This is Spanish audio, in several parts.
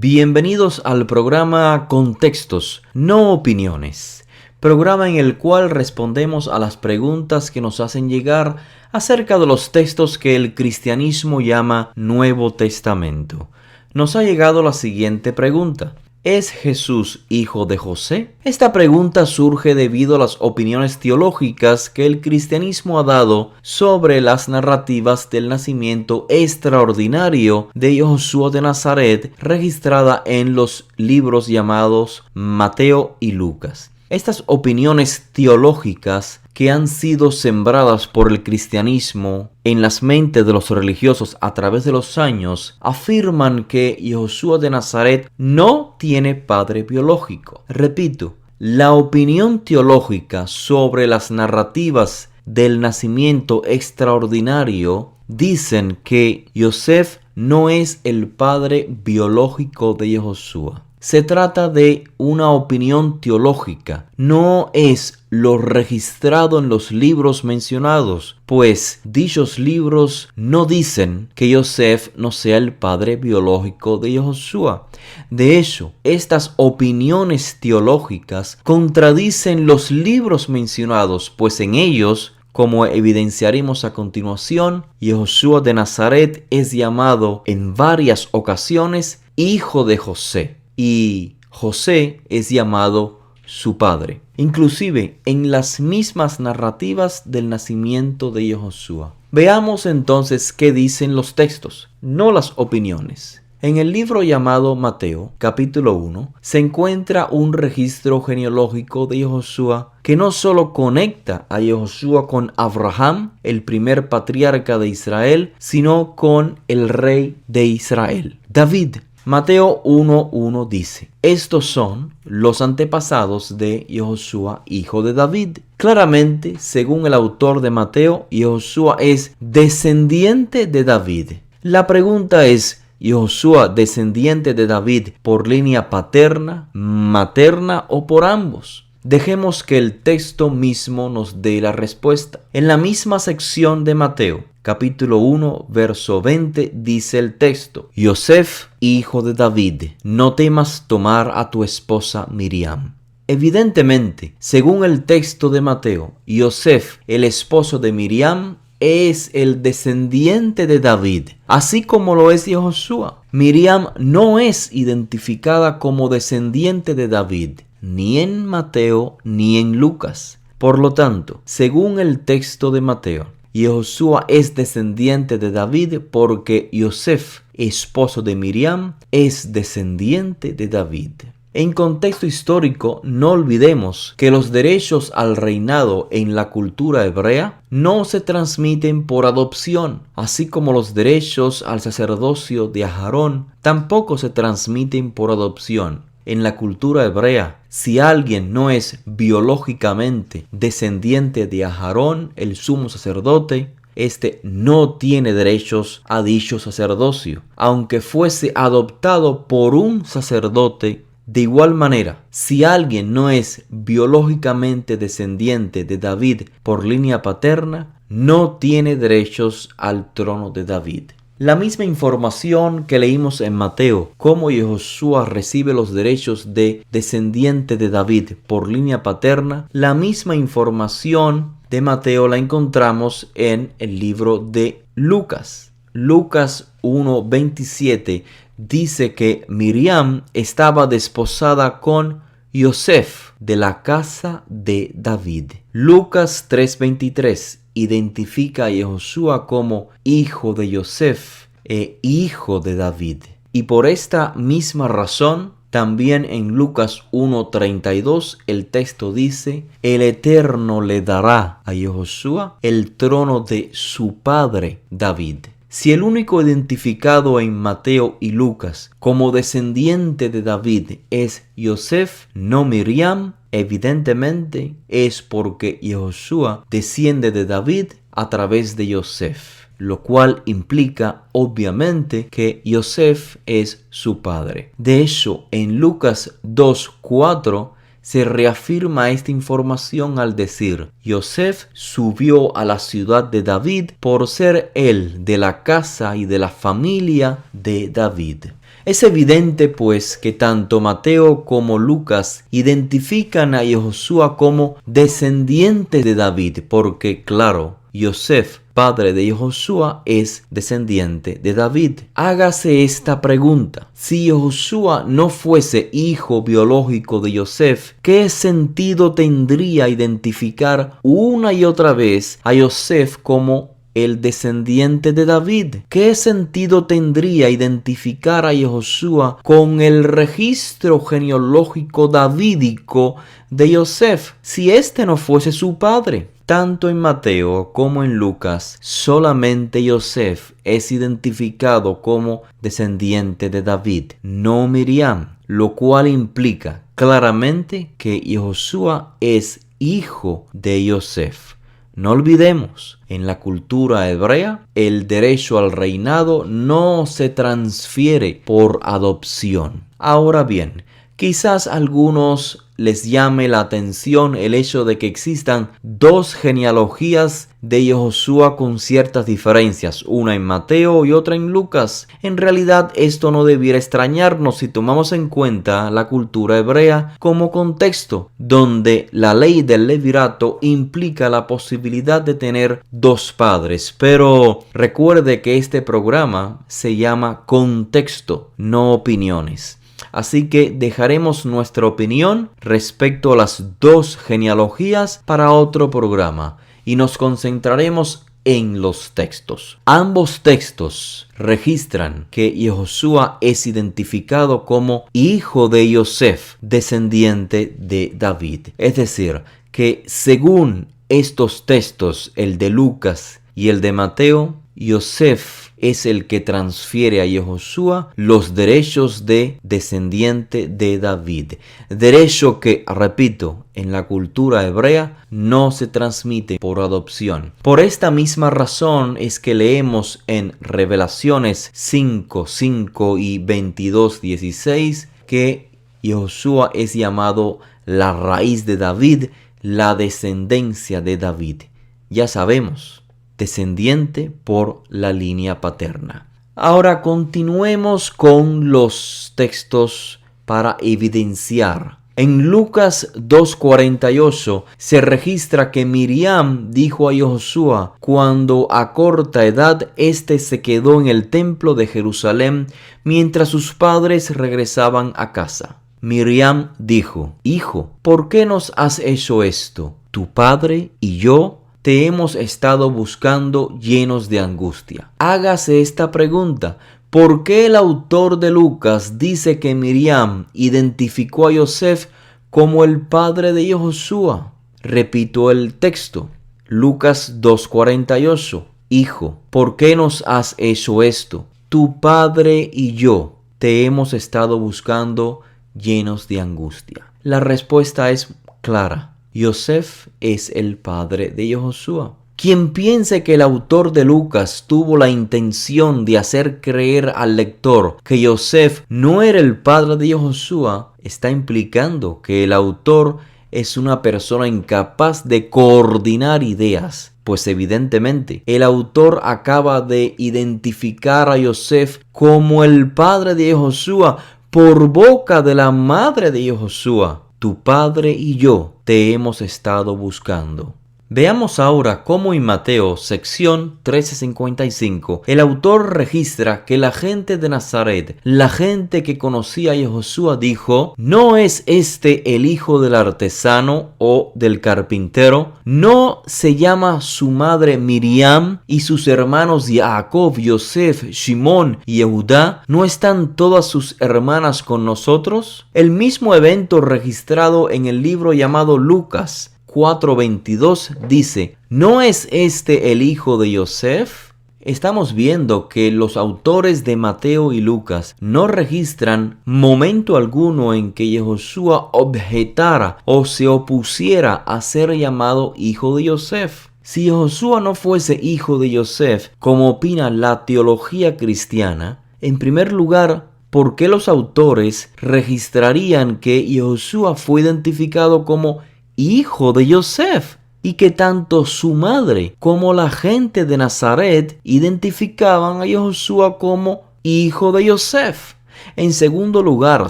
Bienvenidos al programa Contextos, no opiniones, programa en el cual respondemos a las preguntas que nos hacen llegar acerca de los textos que el cristianismo llama Nuevo Testamento. Nos ha llegado la siguiente pregunta: ¿es Jesús hijo de José? Esta pregunta surge debido a las opiniones teológicas que el cristianismo ha dado sobre las narrativas del nacimiento extraordinario de Yoshua de Nazaret, registrada en los libros llamados Mateo y Lucas. Estas opiniones teológicas que han sido sembradas por el cristianismo en las mentes de los religiosos a través de los años afirman que Yoshua de Nazaret no tiene padre biológico. Repito, la opinión teológica sobre las narrativas del nacimiento extraordinario dicen que Yosef no es el padre biológico de Yoshua. Se trata de una opinión teológica, no es lo registrado en los libros mencionados, pues dichos libros no dicen que Yosef no sea el padre biológico de Yoshua. De hecho, estas opiniones teológicas contradicen los libros mencionados, pues en ellos, como evidenciaremos a continuación, Yoshua de Nazaret es llamado en varias ocasiones hijo de José. Y José es llamado su padre, inclusive en las mismas narrativas del nacimiento de Yoshua. Veamos entonces qué dicen los textos, no las opiniones. En el libro llamado Mateo, capítulo 1, se encuentra un registro genealógico de Yoshua que no solo conecta a Yoshua con Abraham, el primer patriarca de Israel, sino con el rey de Israel, David. Mateo 1:1 dice: estos son los antepasados de Yoshua, hijo de David. Claramente, según el autor de Mateo, Yoshua es descendiente de David. La pregunta es: ¿Yoshua descendiente de David por línea paterna, materna o por ambos? Dejemos que el texto mismo nos dé la respuesta. En la misma sección de Mateo, capítulo 1, verso 20, dice el texto: Yosef, hijo de David, no temas tomar a tu esposa Miriam. Evidentemente, según el texto de Mateo, Yosef, el esposo de Miriam, es el descendiente de David, así como lo es Yoshua. Miriam no es identificada como descendiente de David, ni en Mateo ni en Lucas. Por lo tanto, según el texto de Mateo, Yoshua es descendiente de David porque Yosef, esposo de Miriam, es descendiente de David. En contexto histórico, no olvidemos que los derechos al reinado en la cultura hebrea no se transmiten por adopción, así como los derechos al sacerdocio de Aarón tampoco se transmiten por adopción. En la cultura hebrea, si alguien no es biológicamente descendiente de Aarón, el sumo sacerdote, este no tiene derechos a dicho sacerdocio, aunque fuese adoptado por un sacerdote. De igual manera, si alguien no es biológicamente descendiente de David por línea paterna, no tiene derechos al trono de David. La misma información que leímos en Mateo, cómo Yoshua recibe los derechos de descendiente de David por línea paterna, la misma información de Mateo la encontramos en el libro de Lucas. Lucas 1:27 dice que Miriam estaba desposada con Yosef de la casa de David. Lucas 3:23 identifica a Yoshua como hijo de Yosef e hijo de David. Y por esta misma razón, también en Lucas 1:32 el texto dice: el Eterno le dará a Yoshua el trono de su padre David. Si el único identificado en Mateo y Lucas como descendiente de David es Yosef, no Miriam, evidentemente es porque Yoshua desciende de David a través de Yosef, lo cual implica obviamente que Yosef es su padre. De hecho, en Lucas 2:4 se reafirma esta información al decir: Yosef subió a la ciudad de David por ser él de la casa y de la familia de David. Es evidente, pues, que tanto Mateo como Lucas identifican a Yehoshua como descendiente de David, porque, claro, Yosef, padre de Yehoshua, es descendiente de David. Hágase esta pregunta: si Yehoshua no fuese hijo biológico de Yosef, ¿qué sentido tendría identificar una y otra vez a Yosef como el descendiente de David? ¿Qué sentido tendría identificar a Yehoshua con el registro genealógico davídico de Yosef si éste no fuese su padre? Tanto en Mateo como en Lucas, solamente Yosef es identificado como descendiente de David, no Miriam, lo cual implica claramente que Yehoshua es hijo de Yosef. No olvidemos, en la cultura hebrea, el derecho al reinado no se transfiere por adopción. Ahora bien, quizás a algunos les llame la atención el hecho de que existan dos genealogías de Yehoshua con ciertas diferencias, una en Mateo y otra en Lucas. En realidad esto no debiera extrañarnos si tomamos en cuenta la cultura hebrea como contexto, donde la ley del levirato implica la posibilidad de tener dos padres. Pero recuerde que este programa se llama Contexto, no opiniones. Así que dejaremos nuestra opinión respecto a las dos genealogías para otro programa y nos concentraremos en los textos. Ambos textos registran que Yehoshua es identificado como hijo de Yosef, descendiente de David. Es decir, que según estos textos, el de Lucas y el de Mateo, Yosef es el que transfiere a Yehoshua los derechos de descendiente de David. Derecho que, repito, en la cultura hebrea no se transmite por adopción. Por esta misma razón es que leemos en Revelaciones 5:5 y 22:16 que Yehoshua es llamado la raíz de David, la descendencia de David. Ya sabemos, descendiente por la línea paterna. Ahora continuemos con los textos para evidenciar. En Lucas 2:48 se registra que Miriam dijo a Yehoshua cuando a corta edad éste se quedó en el templo de Jerusalén mientras sus padres regresaban a casa. Miriam dijo: Hijo, ¿por qué nos has hecho esto? Tu padre y yo te hemos estado buscando llenos de angustia. Hágase esta pregunta: ¿por qué el autor de Lucas dice que Miriam identificó a Yosef como el padre de Yehoshua? Repito el texto, Lucas 2:48. Hijo, ¿por qué nos has hecho esto? Tu padre y yo te hemos estado buscando llenos de angustia. La respuesta es clara. Yosef es el padre de Yehoshua. Quien piense que el autor de Lucas tuvo la intención de hacer creer al lector que Yosef no era el padre de Yehoshua, está implicando que el autor es una persona incapaz de coordinar ideas, pues evidentemente el autor acaba de identificar a Yosef como el padre de Yehoshua por boca de la madre de Yehoshua. Tu padre y yo te hemos estado buscando. Veamos ahora cómo en Mateo, sección 13:55, el autor registra que la gente de Nazaret, la gente que conocía a Yehoshua, dijo: ¿no es este el hijo del artesano o del carpintero? ¿No se llama su madre Miriam y sus hermanos Jacob, Yosef, Shimón y Yehudá? ¿No están todas sus hermanas con nosotros? El mismo evento registrado en el libro llamado Lucas 4:22 dice: ¿no es este el hijo de Yosef? Estamos viendo que los autores de Mateo y Lucas no registran momento alguno en que Yehoshua objetara o se opusiera a ser llamado hijo de Yosef. Si Yehoshua no fuese hijo de Yosef, como opina la teología cristiana, en primer lugar, ¿por qué los autores registrarían que Yehoshua fue identificado como hijo de Yosef y que tanto su madre como la gente de Nazaret identificaban a Yehoshua como hijo de Yosef? En segundo lugar,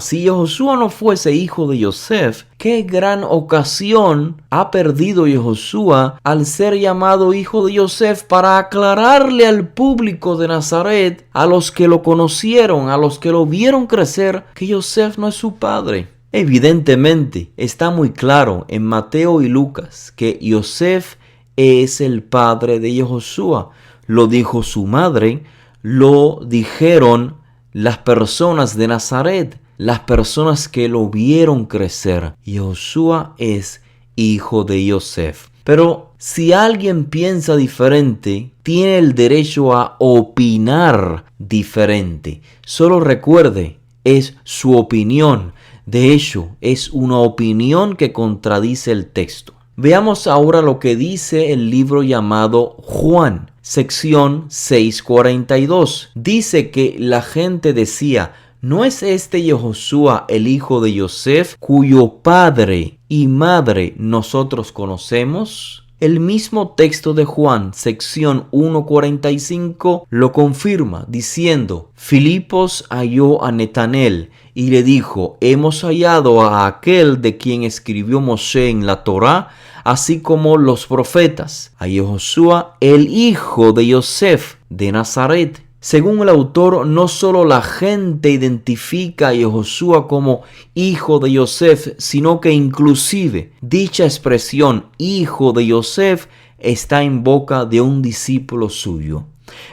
si Yehoshua no fuese hijo de Yosef, qué gran ocasión ha perdido Yehoshua al ser llamado hijo de Yosef para aclararle al público de Nazaret, a los que lo conocieron, a los que lo vieron crecer, que Yosef no es su padre. Evidentemente, está muy claro en Mateo y Lucas que Yosef es el padre de Yehoshua. Lo dijo su madre, lo dijeron las personas de Nazaret, las personas que lo vieron crecer. Yehoshua es hijo de Yosef. Pero si alguien piensa diferente, tiene el derecho a opinar diferente. Solo recuerde, es su opinión. De hecho, es una opinión que contradice el texto. Veamos ahora lo que dice el libro llamado Juan, sección 642. Dice que la gente decía: ¿no es este Yehoshua el hijo de Yosef, cuyo padre y madre nosotros conocemos? El mismo texto de Juan, sección 1:45, lo confirma diciendo: Filipos halló a Natanael y le dijo: hemos hallado a aquel de quien escribió Moshe en la Torá, así como los profetas, a Yehoshua, el hijo de Yosef de Nazaret. Según el autor, no solo la gente identifica a Yehoshua como hijo de Yosef, sino que inclusive dicha expresión hijo de Yosef está en boca de un discípulo suyo.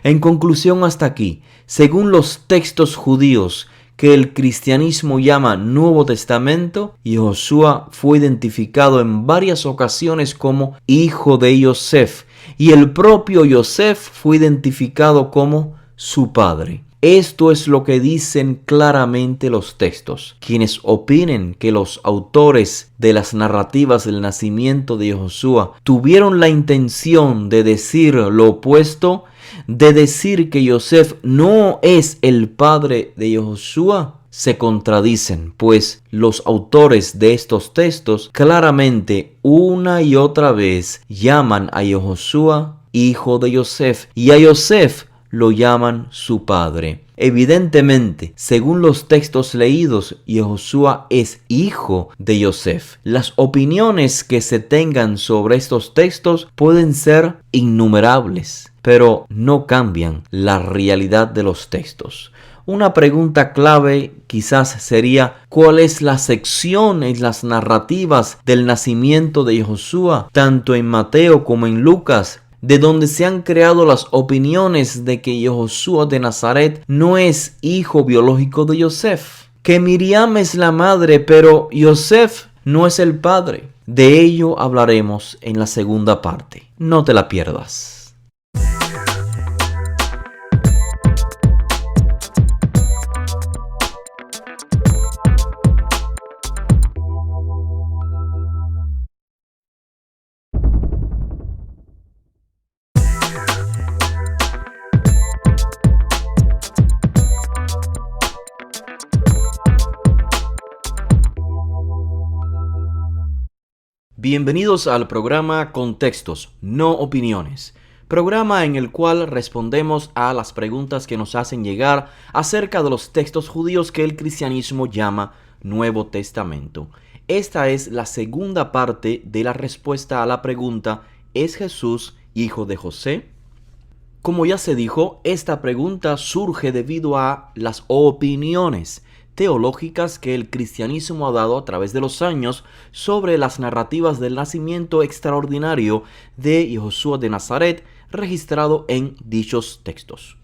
En conclusión, hasta aquí, según los textos judíos que el cristianismo llama Nuevo Testamento, Yehoshua fue identificado en varias ocasiones como hijo de Yosef, y el propio Yosef fue identificado como su padre. Esto es lo que dicen claramente los textos. Quienes opinen que los autores de las narrativas del nacimiento de Yehoshua tuvieron la intención de decir lo opuesto, de decir que Yosef no es el padre de Yehoshua, se contradicen, pues los autores de estos textos claramente una y otra vez llaman a Yehoshua hijo de Yosef, y a Yosef lo llaman su padre. Evidentemente, según los textos leídos, Yehoshua es hijo de Yosef. Las opiniones que se tengan sobre estos textos pueden ser innumerables, pero no cambian la realidad de los textos. Una pregunta clave quizás sería: ¿cuál es la sección en las narrativas del nacimiento de Yehoshua, tanto en Mateo como en Lucas, de donde se han creado las opiniones de que Yehoshua de Nazaret no es hijo biológico de Yosef? Que Miriam es la madre, pero Yosef no es el padre. De ello hablaremos en la segunda parte. No te la pierdas. Bienvenidos al programa Contextos, no opiniones, programa en el cual respondemos a las preguntas que nos hacen llegar acerca de los textos judíos que el cristianismo llama Nuevo Testamento. Esta es la segunda parte de la respuesta a la pregunta: ¿es Jesús hijo de José? Como ya se dijo, esta pregunta surge debido a las opiniones teológicas que el cristianismo ha dado a través de los años sobre las narrativas del nacimiento extraordinario de Yehoshua de Nazaret registrado en dichos textos.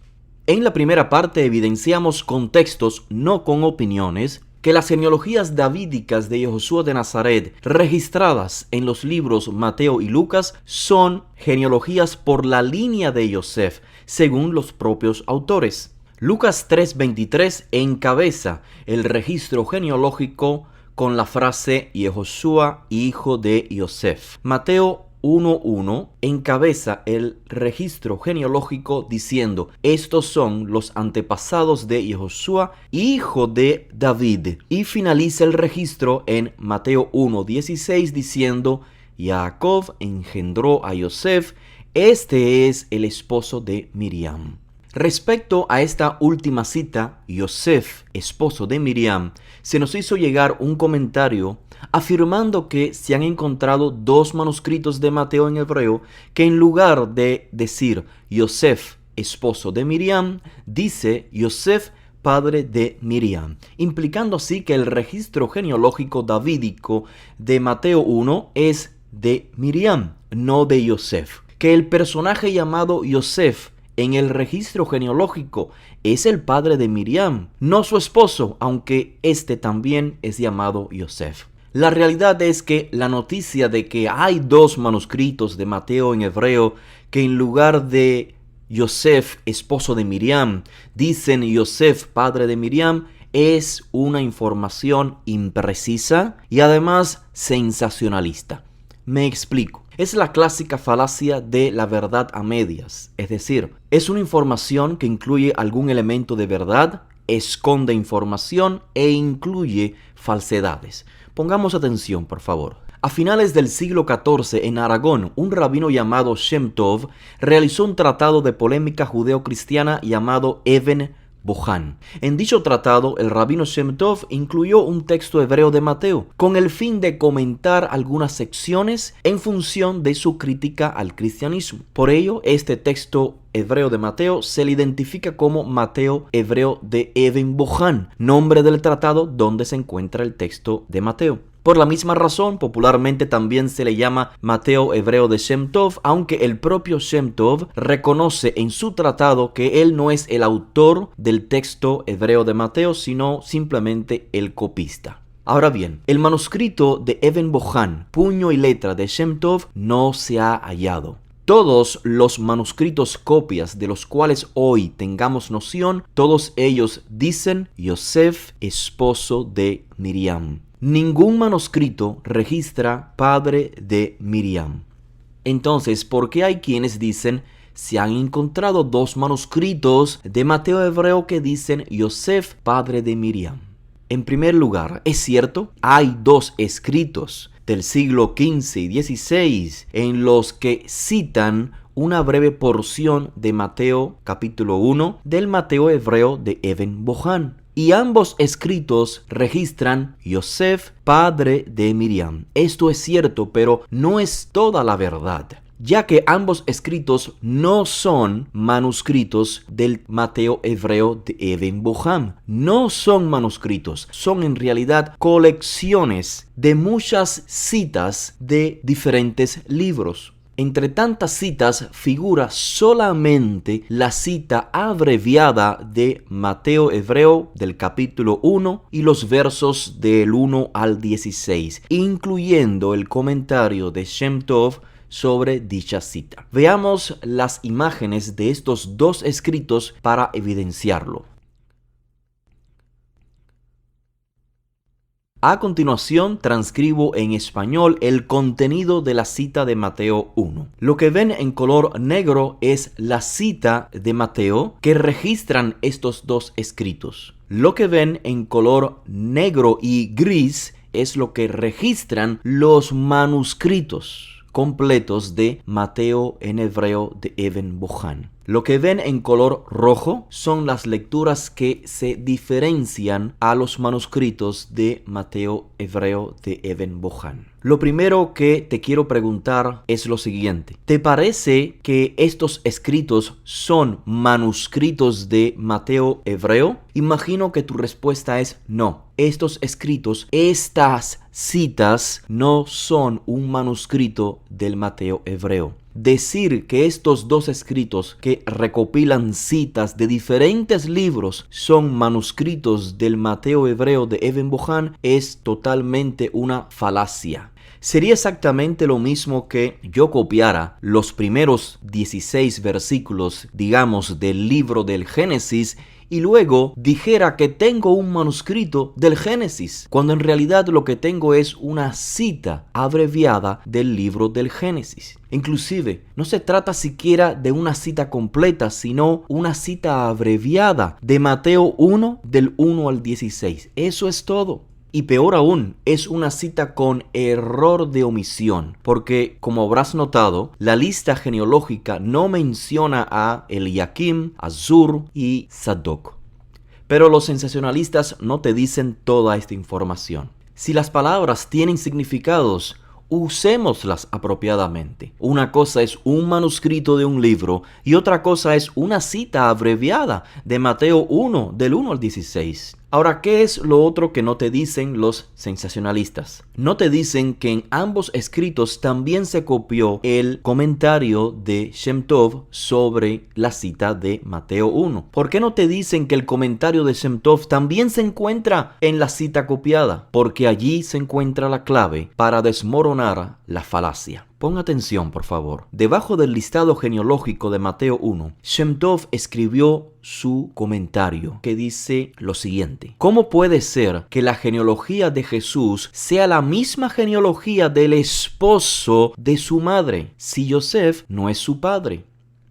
En la primera parte evidenciamos con textos, no con opiniones, que las genealogías davídicas de Yehoshua de Nazaret registradas en los libros Mateo y Lucas son genealogías por la línea de Yosef, según los propios autores. Lucas 3:23 encabeza el registro genealógico con la frase Yehoshua, hijo de Yosef. Mateo 1:1 encabeza el registro genealógico diciendo: estos son los antepasados de Yehoshua, hijo de David. Y finaliza el registro en Mateo 1:16 diciendo: Jacob engendró a Yosef, este es el esposo de Miriam. Respecto a esta última cita, Yosef, esposo de Miriam, se nos hizo llegar un comentario afirmando que se han encontrado dos manuscritos de Mateo en hebreo que en lugar de decir Yosef, esposo de Miriam, dice Yosef, padre de Miriam, implicando así que el registro genealógico davídico de Mateo 1 es de Miriam, no de Yosef. Que el personaje llamado Yosef en el registro genealógico es el padre de Miriam, no su esposo, aunque este también es llamado Yosef. La realidad es que la noticia de que hay dos manuscritos de Mateo en hebreo que en lugar de Yosef, esposo de Miriam, dicen Yosef, padre de Miriam, es una información imprecisa y además sensacionalista. Me explico. Es la clásica falacia de la verdad a medias, es decir, es una información que incluye algún elemento de verdad, esconde información e incluye falsedades. Pongamos atención, por favor. A finales del siglo XIV, en Aragón, un rabino llamado Shem Tov realizó un tratado de polémica judeo-cristiana llamado Even Bohan. En dicho tratado, el rabino Shem Tov incluyó un texto hebreo de Mateo, con el fin de comentar algunas secciones en función de su crítica al cristianismo. Por ello, este texto hebreo de Mateo se le identifica como Mateo hebreo de Even Bohan, nombre del tratado donde se encuentra el texto de Mateo. Por la misma razón, popularmente también se le llama Mateo hebreo de Shem Tov, aunque el propio Shem Tov reconoce en su tratado que él no es el autor del texto hebreo de Mateo, sino simplemente el copista. Ahora bien, el manuscrito de Even Bohan, puño y letra de Shem Tov, no se ha hallado. Todos los manuscritos copias de los cuales hoy tengamos noción, todos ellos dicen Yosef, esposo de Miriam. Ningún manuscrito registra padre de Miriam. Entonces, ¿por qué hay quienes dicen se han encontrado dos manuscritos de Mateo hebreo que dicen Yosef, padre de Miriam? En primer lugar, es cierto, hay dos escritos del siglo XV y XVI en los que citan una breve porción de Mateo capítulo 1 del Mateo hebreo de Even Bohan. Y ambos escritos registran Yosef, padre de Miriam. Esto es cierto, pero no es toda la verdad, ya que ambos escritos no son manuscritos del Mateo hebreo de Even Bohan. No son manuscritos, son en realidad colecciones de muchas citas de diferentes libros. Entre tantas citas figura solamente la cita abreviada de Mateo hebreo del capítulo 1 y los versos del 1 al 16, incluyendo el comentario de Shem Tov sobre dicha cita. Veamos las imágenes de estos dos escritos para evidenciarlo. A continuación, transcribo en español el contenido de la cita de Mateo 1. Lo que ven en color negro es la cita de Mateo que registran estos dos escritos. Lo que ven en color negro y gris es lo que registran los manuscritos completos de Mateo en hebreo de Even Bohan. Lo que ven en color rojo son las lecturas que se diferencian a los manuscritos de Mateo hebreo de Even Bohan. Lo primero que te quiero preguntar es lo siguiente. ¿Te parece que estos escritos son manuscritos de Mateo hebreo? Imagino que tu respuesta es no. Estos escritos, estas citas, no son un manuscrito del Mateo hebreo. Decir que estos dos escritos que recopilan citas de diferentes libros son manuscritos del Mateo hebreo de Even Bohan es totalmente una falacia. Sería exactamente lo mismo que yo copiara los primeros 16 versículos, digamos, del libro del Génesis y luego dijera que tengo un manuscrito del Génesis, cuando en realidad lo que tengo es una cita abreviada del libro del Génesis. Inclusive, no se trata siquiera de una cita completa, sino una cita abreviada de Mateo 1 del 1 al 16. Eso es todo. Y peor aún, es una cita con error de omisión, porque como habrás notado, la lista genealógica no menciona a Eliakim, Azur y Sadoc. Pero los sensacionalistas no te dicen toda esta información. Si las palabras tienen significados, usémoslas apropiadamente. Una cosa es un manuscrito de un libro y otra cosa es una cita abreviada de Mateo 1, del 1 al 16. Ahora, ¿qué es lo otro que no te dicen los sensacionalistas? No te dicen que en ambos escritos también se copió el comentario de Shem Tov sobre la cita de Mateo 1. ¿Por qué no te dicen que el comentario de Shem Tov también se encuentra en la cita copiada? Porque allí se encuentra la clave para desmoronar la falacia. Pon atención, por favor. Debajo del listado genealógico de Mateo 1, Shem Tov escribió su comentario que dice lo siguiente: ¿Cómo puede ser que la genealogía de Jesús sea la misma genealogía del esposo de su madre, si Yosef no es su padre?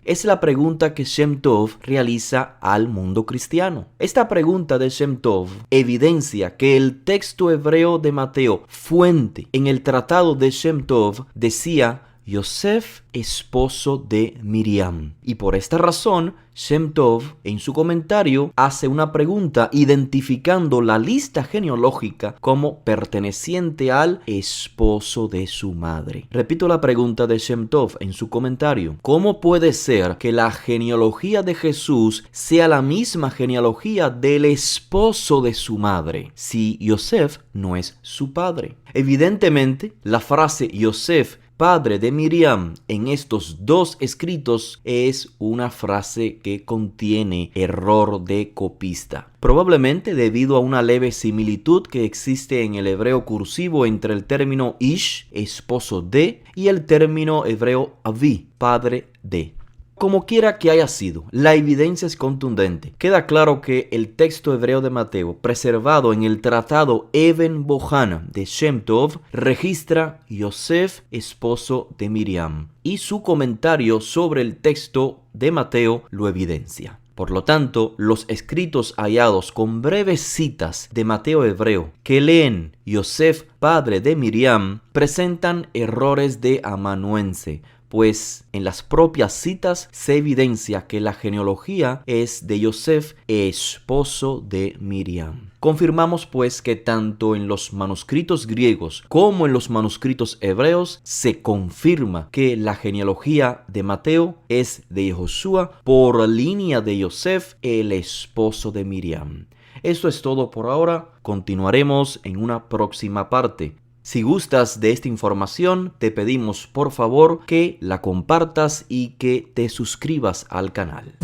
Es la pregunta que Shem Tov realiza al mundo cristiano. Esta pregunta de Shem Tov evidencia que el texto hebreo de Mateo, fuente en el tratado de Shem Tov, decía Yosef, esposo de Miriam. Y por esta razón, Shem Tov, en su comentario, hace una pregunta identificando la lista genealógica como perteneciente al esposo de su madre. Repito la pregunta de Shem Tov en su comentario: ¿Cómo puede ser que la genealogía de Jesús sea la misma genealogía del esposo de su madre, si Yosef no es su padre? Evidentemente, la frase Yosef, padre de Miriam, en estos dos escritos es una frase que contiene error de copista. Probablemente debido a una leve similitud que existe en el hebreo cursivo entre el término ish, esposo de, y el término hebreo avi, padre de. Como quiera que haya sido, la evidencia es contundente. Queda claro que el texto hebreo de Mateo, preservado en el tratado Even Bohan de Shem Tov, registra Yosef, esposo de Miriam, y su comentario sobre el texto de Mateo lo evidencia. Por lo tanto, los escritos hallados con breves citas de Mateo hebreo que leen Yosef, padre de Miriam, presentan errores de amanuense, pues en las propias citas se evidencia que la genealogía es de Yosef, esposo de Miriam. Confirmamos pues que tanto en los manuscritos griegos como en los manuscritos hebreos se confirma que la genealogía de Mateo es de Yehoshua por línea de Yosef, el esposo de Miriam. Eso es todo por ahora. Continuaremos en una próxima parte. Si gustas de esta información, te pedimos por favor que la compartas y que te suscribas al canal.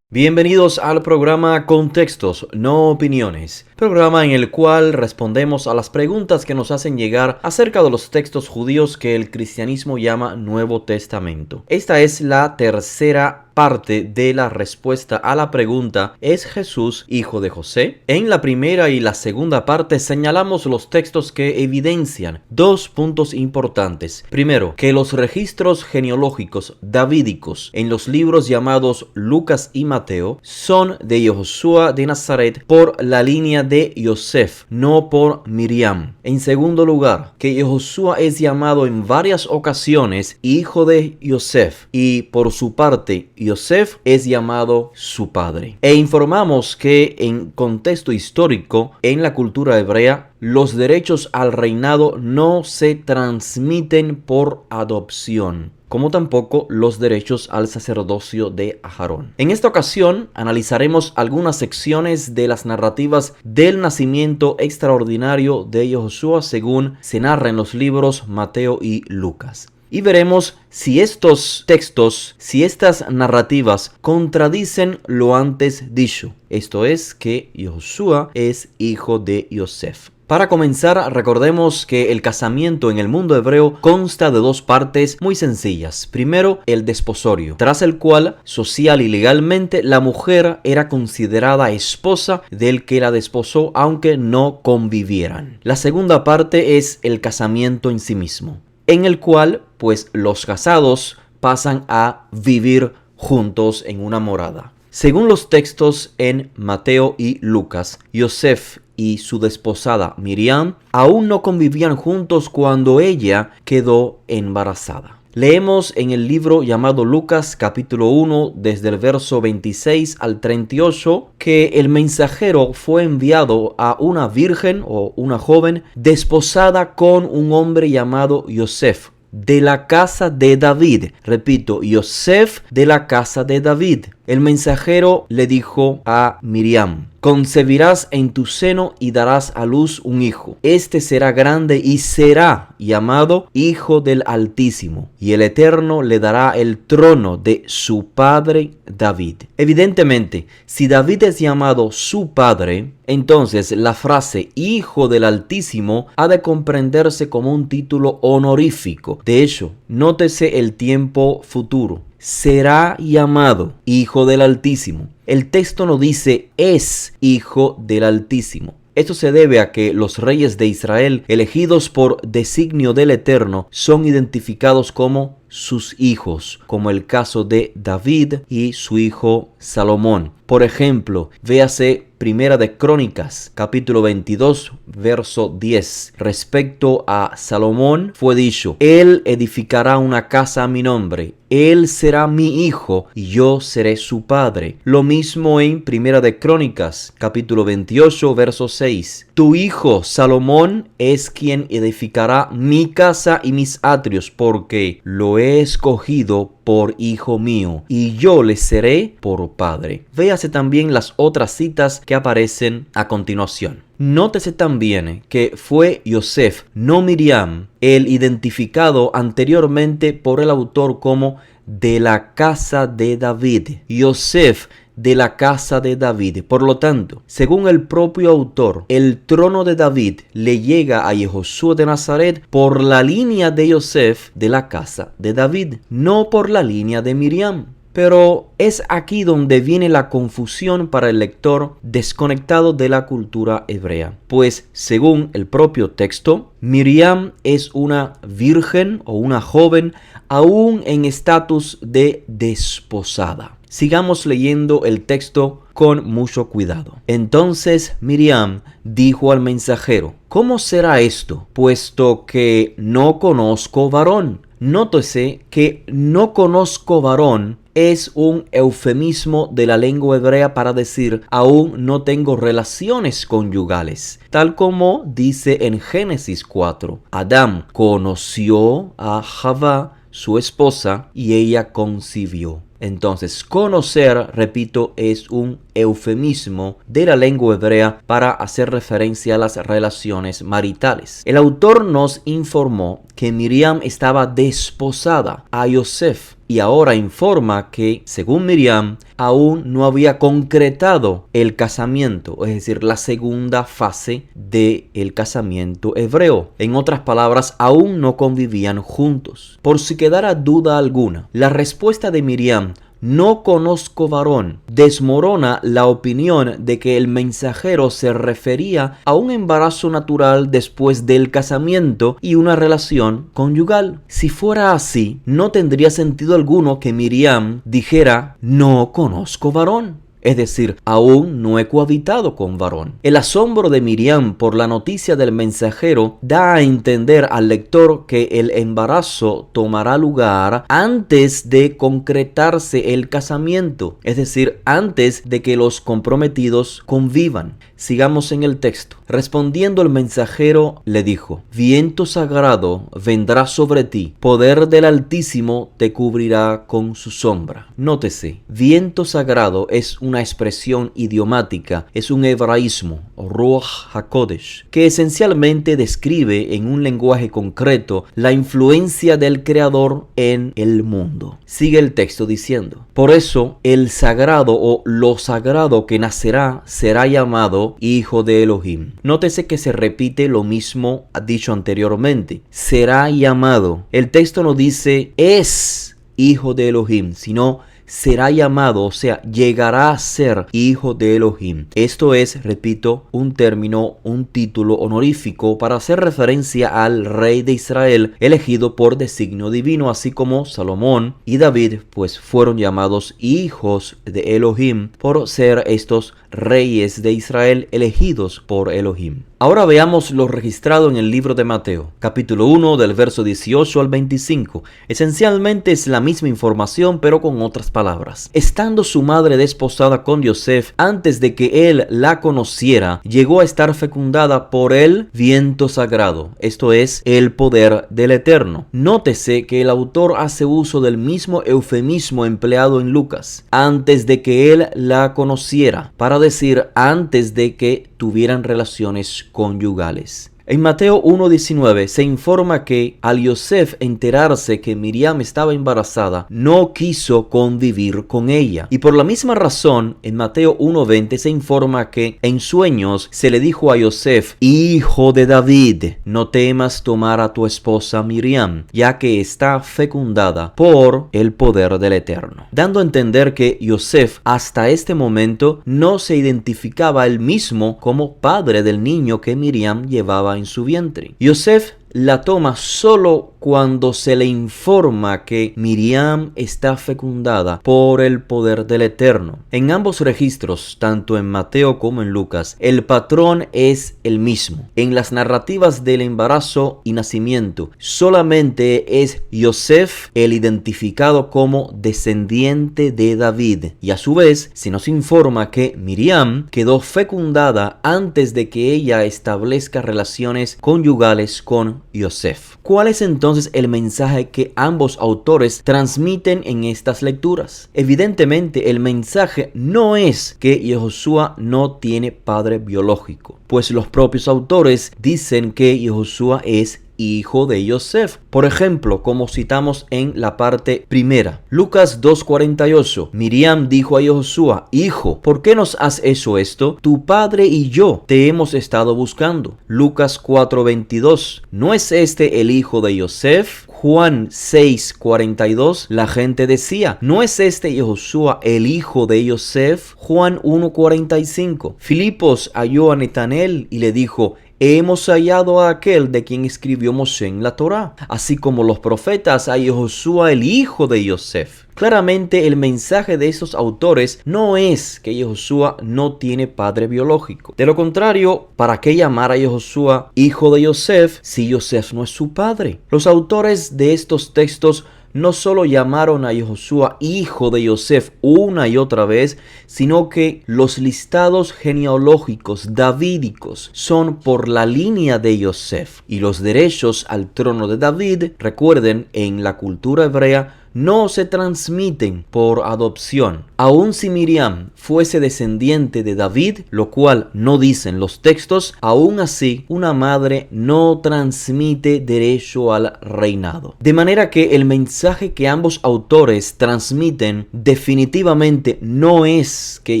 Bienvenidos al programa Contextos, no opiniones, programa en el cual respondemos a las preguntas que nos hacen llegar acerca de los textos judíos que el cristianismo llama Nuevo Testamento. Esta es la tercera parte de la respuesta a la pregunta ¿es Jesús hijo de José? En la primera y la segunda parte señalamos los textos que evidencian dos puntos importantes. Primero, que los registros genealógicos davídicos en los libros llamados Lucas y Mateo son de Yehoshua de Nazaret por la línea de Yosef, no por Miriam. En segundo lugar, que Yehoshua es llamado en varias ocasiones hijo de Yosef y por su parte Yosef es llamado su padre. E informamos que en contexto histórico, en la cultura hebrea, los derechos al reinado no se transmiten por adopción, como tampoco los derechos al sacerdocio de Aarón. En esta ocasión analizaremos algunas secciones de las narrativas del nacimiento extraordinario de Yehoshua según se narra en los libros Mateo y Lucas. Y veremos si estos textos, si estas narrativas contradicen lo antes dicho. Esto es que Yehoshua es hijo de Yosef. Para comenzar, recordemos que el casamiento en el mundo hebreo consta de dos partes muy sencillas. Primero, el desposorio, tras el cual, social y legalmente, la mujer era considerada esposa del que la desposó, aunque no convivieran. La segunda parte es el casamiento en sí mismo, en el cual, pues, los casados pasan a vivir juntos en una morada. Según los textos en Mateo y Lucas, Yosef y su desposada Miriam aún no convivían juntos cuando ella quedó embarazada. Leemos en el libro llamado Lucas capítulo 1 desde el verso 26 al 38 que el mensajero fue enviado a una virgen o una joven desposada con un hombre llamado Yosef, de la casa de David. Repito, Yosef de la casa de David. El mensajero le dijo a Miriam: concebirás en tu seno y darás a luz un hijo. Este será grande y será llamado Hijo del Altísimo, y el Eterno le dará el trono de su padre David. Evidentemente, si David es llamado su padre, entonces la frase Hijo del Altísimo ha de comprenderse como un título honorífico. De hecho, nótese el tiempo futuro. Será llamado Hijo del Altísimo. El texto no dice es Hijo del Altísimo. Esto se debe a que los reyes de Israel, elegidos por designio del Eterno, son identificados como sus hijos, como el caso de David y su hijo Salomón. Por ejemplo, véase Primera de Crónicas, capítulo 22, verso 10. Respecto a Salomón fue dicho: él edificará una casa a mi nombre, él será mi hijo y yo seré su padre. Lo mismo en Primera de Crónicas, capítulo 28, verso 6. Tu hijo Salomón es quien edificará mi casa y mis atrios, porque lo he escogido por hijo mío, y yo le seré por padre. Véase también las otras citas que aparecen a continuación. Nótese también que fue Yosef, no Miriam, el identificado anteriormente por el autor como de la casa de David. Yosef de la casa de David. Por lo tanto, según el propio autor, el trono de David le llega a Yehoshua de Nazaret por la línea de Yosef de la casa de David, no por la línea de Miriam. Pero es aquí donde viene la confusión para el lector desconectado de la cultura hebrea. Pues, según el propio texto, Miriam es una virgen o una joven aún en estatus de desposada. Sigamos leyendo el texto con mucho cuidado. Entonces Miriam dijo al mensajero: ¿cómo será esto, puesto que no conozco varón? Nótese que no conozco varón es un eufemismo de la lengua hebrea para decir aún no tengo relaciones conyugales, tal como dice en Génesis 4. Adán conoció a Javá, su esposa, y ella concibió. Entonces, conocer, repito, es un eufemismo de la lengua hebrea para hacer referencia a las relaciones maritales. El autor nos informó que Miriam estaba desposada a Yosef y ahora informa que, según Miriam, aún no había concretado el casamiento, es decir, la segunda fase del casamiento hebreo. En otras palabras, aún no convivían juntos. Por si quedara duda alguna, la respuesta de Miriam: no conozco varón, desmorona la opinión de que el mensajero se refería a un embarazo natural después del casamiento y una relación conyugal. Si fuera así, no tendría sentido alguno que Miriam dijera: no conozco varón. Es decir, aún no he cohabitado con varón. El asombro de Miriam por la noticia del mensajero da a entender al lector que el embarazo tomará lugar antes de concretarse el casamiento, es decir, antes de que los comprometidos convivan. Sigamos en el texto. Respondiendo el mensajero le dijo: viento sagrado vendrá sobre ti, poder del Altísimo te cubrirá con su sombra. Nótese, viento sagrado es una una expresión idiomática, es un hebraísmo, Ruach HaKodesh, que esencialmente describe en un lenguaje concreto la influencia del Creador en el mundo. Sigue el texto diciendo: por eso el sagrado o lo sagrado que nacerá será llamado Hijo de Elohim. Nótese que se repite lo mismo dicho anteriormente. Será llamado. El texto no dice es Hijo de Elohim, sino será llamado, o sea, llegará a ser Hijo de Elohim. Esto es, repito, un término, un título honorífico para hacer referencia al rey de Israel elegido por designio divino, así como Salomón y David, pues fueron llamados hijos de Elohim por ser estos reyes de Israel elegidos por Elohim. Ahora veamos lo registrado en el libro de Mateo, capítulo 1, del verso 18 al 25. Esencialmente es la misma información, pero con otras palabras. Estando su madre desposada con Yosef, antes de que él la conociera, llegó a estar fecundada por el viento sagrado, esto es, el poder del Eterno. Nótese que el autor hace uso del mismo eufemismo empleado en Lucas, antes de que él la conociera, para decir antes de que tuvieran relaciones conyugales. En Mateo 1:19 se informa que al Yosef enterarse que Miriam estaba embarazada, no quiso convivir con ella. Y por la misma razón, en Mateo 1:20 se informa que en sueños se le dijo a Yosef: hijo de David, no temas tomar a tu esposa Miriam, ya que está fecundada por el poder del Eterno. Dando a entender que Yosef hasta este momento no se identificaba él mismo como padre del niño que Miriam llevaba en su vientre. Yosef la toma solo cuando se le informa que Miriam está fecundada por el poder del Eterno. En ambos registros, tanto en Mateo como en Lucas, el patrón es el mismo. En las narrativas del embarazo y nacimiento, solamente es Yosef el identificado como descendiente de David. Y a su vez, se nos informa que Miriam quedó fecundada antes de que ella establezca relaciones conyugales con Yosef. ¿Cuál es entonces el mensaje que ambos autores transmiten en estas lecturas? Evidentemente, el mensaje no es que Yehoshua no tiene padre biológico, pues los propios autores dicen que Yehoshua es hijo de Yosef. Por ejemplo, como citamos en la parte primera, Lucas 2:48, Miriam dijo a Yehoshua: hijo, ¿por qué nos has hecho esto? Tu padre y yo te hemos estado buscando. Lucas 4:22, ¿no es este el hijo de Yosef? Juan 6:42, la gente decía: ¿no es este Yehoshua el hijo de Yosef? Juan 1:45, Filipos halló a Natanael y le dijo: hemos hallado a aquel de quien escribió Moshe en la Torá, así como los profetas, a Yehoshua el hijo de Yosef. Claramente el mensaje de estos autores no es que Yehoshua no tiene padre biológico. De lo contrario, ¿para qué llamar a Yehoshua hijo de Yosef si Yosef no es su padre? Los autores de estos textos no solo llamaron a Yehoshua hijo de Yosef una y otra vez, sino que los listados genealógicos davídicos son por la línea de Yosef, y los derechos al trono de David, recuerden, en la cultura hebrea, no se transmiten por adopción. Aun si Miriam fuese descendiente de David, lo cual no dicen los textos, aún así una madre no transmite derecho al reinado. De manera que el mensaje que ambos autores transmiten definitivamente no es que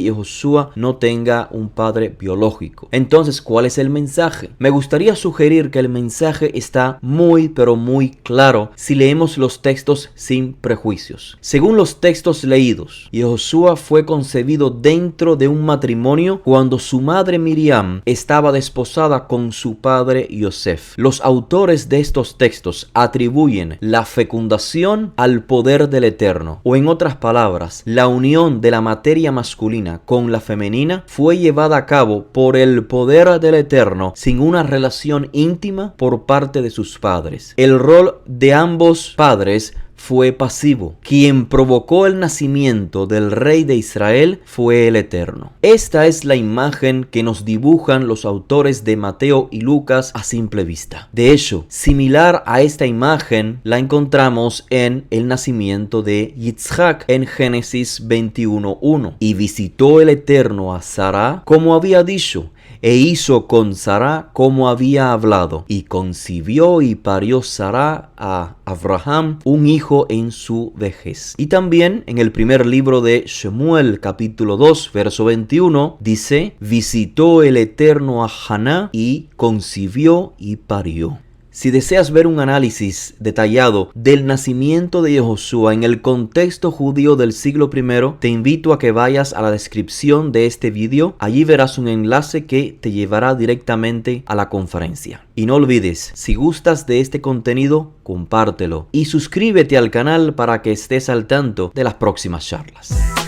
Yehoshua no tenga un padre biológico. Entonces, ¿cuál es el mensaje? Me gustaría sugerir que el mensaje está muy pero muy claro si leemos los textos sin prejuicios. Según los textos leídos, Yehoshua fue concebido dentro de un matrimonio cuando su madre Miriam estaba desposada con su padre Yosef. Los autores de estos textos atribuyen la fecundación al poder del Eterno, o en otras palabras, la unión de la materia masculina con la femenina fue llevada a cabo por el poder del Eterno sin una relación íntima por parte de sus padres. El rol de ambos padres fue pasivo. Quien provocó el nacimiento del rey de Israel fue el Eterno. Esta es la imagen que nos dibujan los autores de Mateo y Lucas a simple vista. De hecho, similar a esta imagen la encontramos en el nacimiento de Yitzhak en Génesis 21:1. Y visitó el Eterno a Sara como había dicho, e hizo con Sara como había hablado, y concibió y parió Sara a Abraham un hijo en su vejez. Y también en el primer libro de Shemuel, capítulo 2, verso 21, dice: visitó el Eterno a Haná y concibió y parió. Si deseas ver un análisis detallado del nacimiento de Yehoshua en el contexto judío del siglo I, te invito a que vayas a la descripción de este video. Allí verás un enlace que te llevará directamente a la conferencia. Y no olvides, si gustas de este contenido, compártelo y suscríbete al canal para que estés al tanto de las próximas charlas.